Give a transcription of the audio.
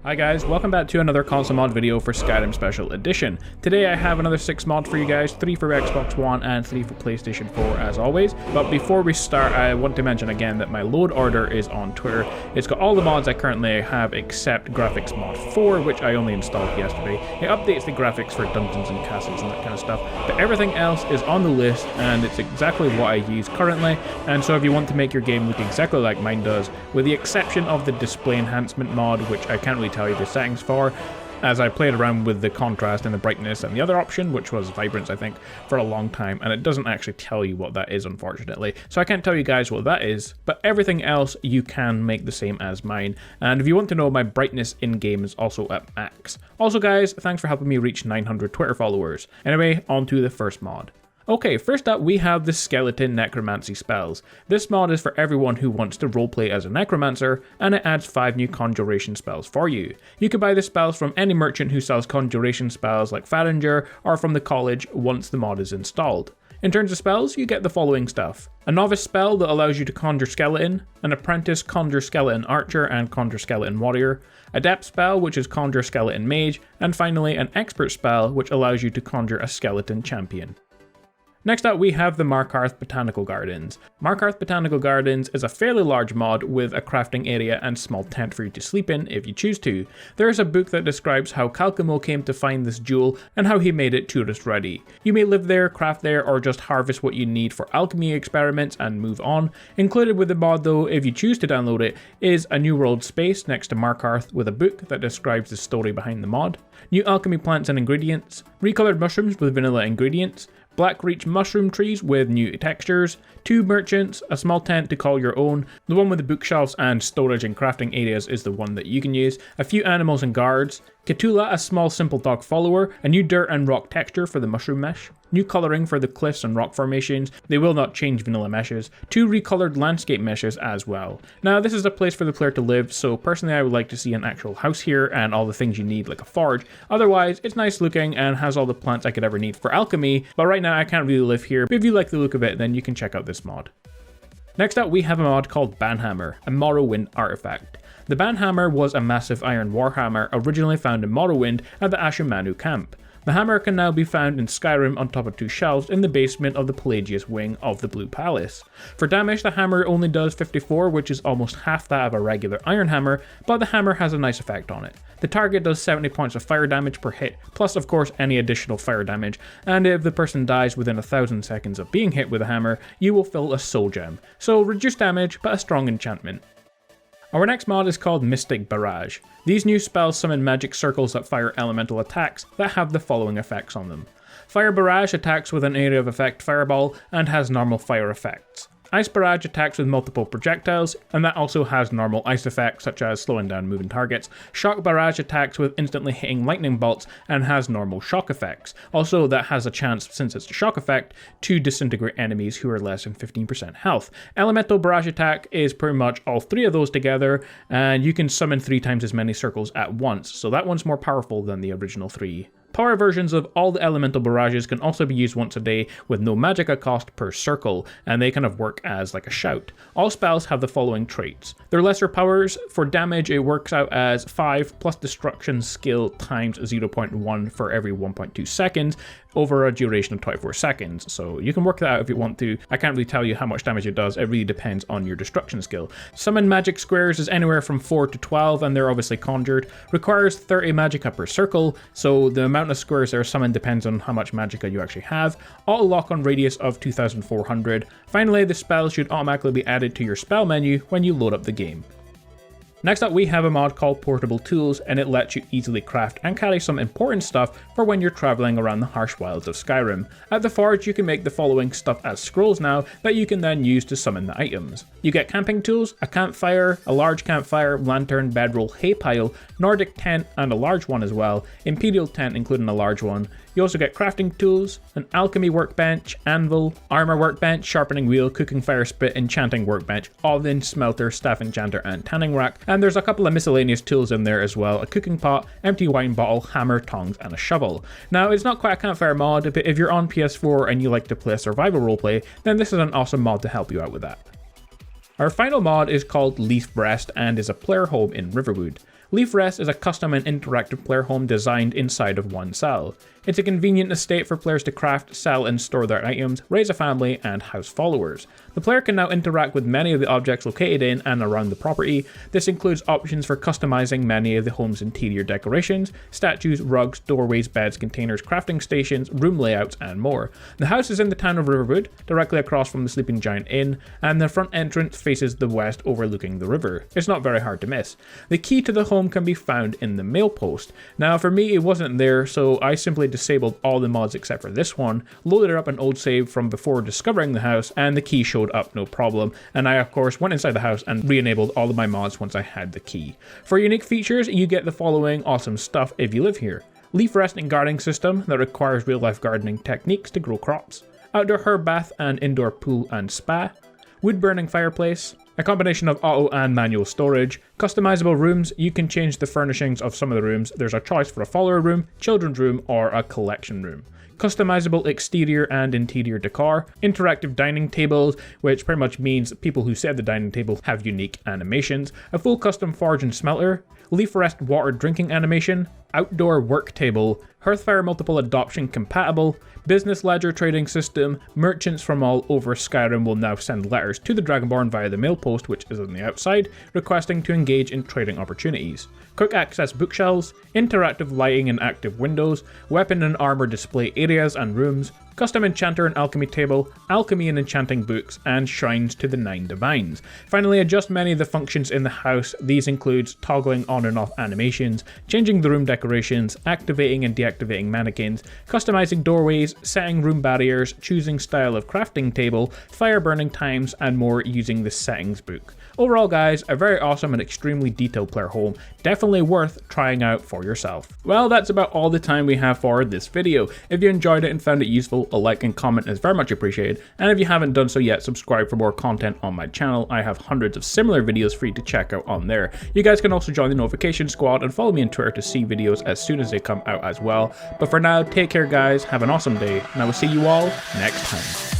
Hi guys, welcome back to another console mod video for Skyrim Special Edition. Today I have another 6 mods for you guys, 3 for Xbox One and 3 for PlayStation 4 as always. But before we start, I want to mention again that my load order is on Twitter. It's got all the mods I currently have except Graphics Mod 4, which I only installed yesterday. It updates the graphics for dungeons and castles and that kind of stuff, but everything else is on the list and it's exactly what I use currently. And so if you want to make your game look exactly like mine does, with the exception of the display enhancement mod, which I can't really tell you the settings for, as I played around with the contrast and the brightness and the other option, which was vibrance I think, for a long time, and it doesn't actually tell you what that is unfortunately, so I can't tell you guys what that is, but everything else you can make the same as mine. And if you want to know, my brightness in game is also at max. Also guys, thanks for helping me reach 900 Twitter followers. Anyway, on to the first mod. Okay, first up we have the Skeleton Necromancy spells. This mod is for everyone who wants to roleplay as a necromancer, and it adds 5 new conjuration spells for you. You can buy the spells from any merchant who sells conjuration spells like Faringer, or from the college once the mod is installed. In terms of spells, you get the following stuff. A novice spell that allows you to conjure skeleton, an apprentice conjure skeleton archer and conjure skeleton warrior, adept spell which is conjure skeleton mage, and finally an expert spell which allows you to conjure a skeleton champion. Next up we have the Markarth Botanical Gardens. Markarth Botanical Gardens is a fairly large mod with a crafting area and small tent for you to sleep in if you choose to. There is a book that describes how Calcamo came to find this jewel and how he made it tourist ready. You may live there, craft there, or just harvest what you need for alchemy experiments and move on. Included with the mod though, if you choose to download it, is a new world space next to Markarth with a book that describes the story behind the mod, new alchemy plants and ingredients, recolored mushrooms with vanilla ingredients, Blackreach mushroom trees with new textures, 2 merchants, a small tent to call your own, the one with the bookshelves and storage and crafting areas is the one that you can use, a few animals and guards, Ketula, a small simple dog follower, a new dirt and rock texture for the mushroom mesh, new colouring for the cliffs and rock formations, they will not change vanilla meshes, 2 recoloured landscape meshes as well. Now this is a place for the player to live, so personally I would like to see an actual house here and all the things you need like a forge. Otherwise it's nice looking and has all the plants I could ever need for alchemy, but right now I can't really live here, but if you like the look of it then you can check out this mod. Next up we have a mod called Banhammer, a Morrowind artifact. The Banhammer was a massive iron warhammer originally found in Morrowind at the Ashumanu camp. The hammer can now be found in Skyrim on top of 2 shelves in the basement of the Pelagius wing of the Blue Palace. For damage, the hammer only does 54, which is almost half that of a regular iron hammer, but the hammer has a nice effect on it. The target does 70 points of fire damage per hit, plus of course any additional fire damage, and if the person dies within 1000 seconds of being hit with a hammer, you will fill a soul gem. So reduced damage, but a strong enchantment. Our next mod is called Mystic Barrage. These new spells summon magic circles that fire elemental attacks that have the following effects on them. Fire Barrage attacks with an area of effect fireball and has normal fire effects. Ice Barrage attacks with multiple projectiles, and that also has normal ice effects such as slowing down moving targets. Shock Barrage attacks with instantly hitting lightning bolts and has normal shock effects. Also that has a chance, since it's a shock effect, to disintegrate enemies who are less than 15% health. Elemental Barrage attack is pretty much all 3 of those together, and you can summon 3 times as many circles at once, so that one's more powerful than the original 3. Power versions of all the elemental barrages can also be used once a day with no magicka cost per circle, and they kind of work as like a shout. All spells have the following traits. Their lesser powers, for damage it works out as 5 plus destruction skill times 0.1 for every 1.2 seconds over a duration of 24 seconds, so you can work that out if you want to. I can't really tell you how much damage it does, it really depends on your destruction skill. Summon magic squares is anywhere from 4 to 12 and they're obviously conjured. Requires 30 magicka per circle, so the amount of squares that are summoned depends on how much magicka you actually have. Auto lock on radius of 2400. Finally, the spell should automatically be added to your spell menu when you load up the game. Next up we have a mod called Portable Tools, and it lets you easily craft and carry some important stuff for when you're traveling around the harsh wilds of Skyrim. At the forge you can make the following stuff as scrolls now that you can then use to summon the items. You get camping tools, a campfire, a large campfire, lantern, bedroll, hay pile, Nordic tent and a large one as well, Imperial tent including a large one. You also get crafting tools, an alchemy workbench, anvil, armor workbench, sharpening wheel, cooking fire spit, enchanting workbench, oven, smelter, staff enchanter and tanning rack, and there's a couple of miscellaneous tools in there as well, a cooking pot, empty wine bottle, hammer, tongs and a shovel. Now it's not quite a campfire mod, but if you're on PS4 and you like to play a survival roleplay, then this is an awesome mod to help you out with that. Our final mod is called Leaf Breast and is a player home in Riverwood. Leaf Rest is a custom and interactive player home designed inside of one cell. It's a convenient estate for players to craft, sell and store their items, raise a family and house followers. The player can now interact with many of the objects located in and around the property. This includes options for customizing many of the home's interior decorations, statues, rugs, doorways, beds, containers, crafting stations, room layouts and more. The house is in the town of Riverwood, directly across from the Sleeping Giant Inn, and the front entrance faces the west overlooking the river. It's not very hard to miss. The key to the home can be found in the mail post. Now for me it wasn't there, so I simply disabled all the mods except for this one, loaded up an old save from before discovering the house, and the key showed up no problem, and I of course went inside the house and re-enabled all of my mods once I had the key. For unique features, you get the following awesome stuff if you live here. Leaf Rest and gardening system that requires real-life gardening techniques to grow crops. Outdoor herb bath and indoor pool and spa. Wood burning fireplace. A combination of auto and manual storage. Customizable rooms, you can change the furnishings of some of the rooms. There's a choice for a follower room, children's room, or a collection room. Customizable exterior and interior decor, interactive dining tables, which pretty much means people who sit at the dining table have unique animations, a full custom forge and smelter, Leaf Rest water drinking animation, outdoor work table, Hearthfire multiple adoption compatible, business ledger trading system. Merchants from all over Skyrim will now send letters to the Dragonborn via the mail post, which is on the outside, requesting to engage in trading opportunities. Quick access bookshelves, interactive lighting and active windows, weapon and armor display areas and rooms, custom enchanter and alchemy table, alchemy and enchanting books, and shrines to the 9 divines. Finally, adjust many of the functions in the house. These include toggling on and off animations, changing the room decorations, activating and deactivating mannequins, customizing doorways, setting room barriers, choosing style of crafting table, fire burning times, and more using the settings book. Overall guys, a very awesome and extremely detailed player home, definitely worth trying out for yourself. Well, that's about all the time we have for this video. If you enjoyed it and found it useful, a like and comment is very much appreciated, and if you haven't done so yet, subscribe for more content on my channel. I have hundreds of similar videos for you to check out on there. You guys can also join the notification squad and follow me on Twitter to see videos as soon as they come out as well. But for now, take care guys, have an awesome day, and I will see you all next time.